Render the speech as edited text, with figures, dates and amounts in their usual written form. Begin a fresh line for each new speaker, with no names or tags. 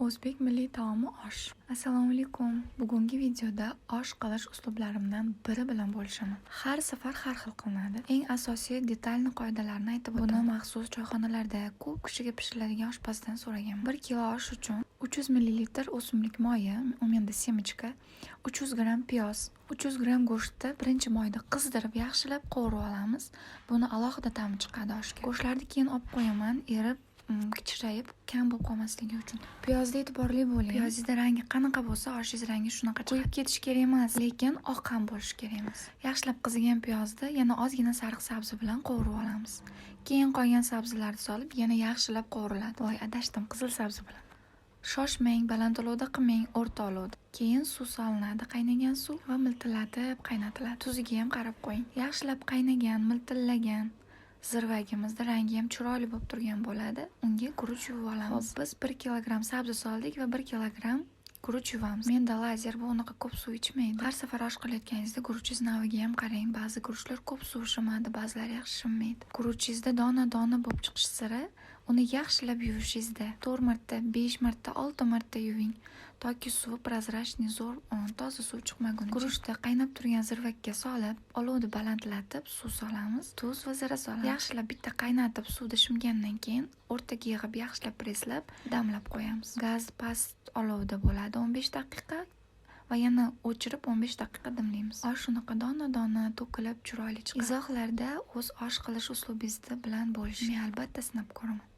O'zbek milliy taomi osh. Assalomu alaykum. Bugungi videoda osh qilish uslublarimdan biri bilan bo'lishaman. Har safar har xil qilinadi. Eng asosiy detalni qoidalarni aytib o'taman. Buni maxsus choyxonalarda ko'p kishiga pishiriladigan oshpazdan so'raganman. 1 kilo osh uchun 300 ml o'simlik moyi, u menda semichka, 300 g piyoz, 300 g go'shtni birinchi moyda qizdirib yaxshilab qovurib olamiz. Buni alohida ta'mi chiqadi oshga. Go'shtlarni keyin olib qo'yaman, erib kichrayib kam bo'lib qolmasligi uchun. Piyozda e'tiborli bo'ling. Piyozingiz rangi qanaqa bo'lsa, oshingiz rangi shunaqa chiqadi. Qo'yib ketish kerak emas, lekin oq ham bo'lishi kerak emas. Yaxshilab qizigan piyozni yana ozgina sariq sabzi bilan qovurib olamiz. Keyin qolgan sabzilarni solib yana yaxshilab qovuriladi. Voy, adashdim, qizil sabzi bilan. Shoshmang, baland olovda qilmang, o'rta olovda. Keyin suv solinadi, qaynagan suv va miltillatib qaynatiladi. Tuziga ham qarab qo'ying. Yaxshilab qaynagan, miltillagan zirvagimizda rangi ham chiroyli bo'lib turgan bo'ladi. Unga guruch yuvib olamiz. Biz 1 kg sabzi soldik va 1 kg guruch yuvamiz. Menda lazer bu unaqa ko'p suv ichmaydi. Har safar osh qilayotganingizda guruchingiz naviga ham qarang. Ba'zi guruchlar ko'p suv shimadi, ba'zilari yaxshi shimmaydi. Guruchingizda dona-dona bo'lib chiqish siri uni yaxshilab yuvishingizda. 4 marta, 5 marta, 6 marta yuving, toki suvi prozrachniy zo'r, toza suv chiqmaguncha. Guruchni qaynab turgan zirvakka solib, olovni balandlatib suv solamiz, tuz va zira solamiz. Yaxshilab bitta qaynatib suvda shimgandan keyin o'rtaga yig'ib yaxshilab presslab, damlab qo'yamiz. Gaz past olovda bo'ladi 15 daqiqa va yana o'chirib 15 daqiqa dimlaymiz. Osh shunaqa dona-dona to'kilib chiroyli chiqadi. Izohlarda o'z osh qilish uslubingiz bilan bo'lishing, albatta sinab ko'raman.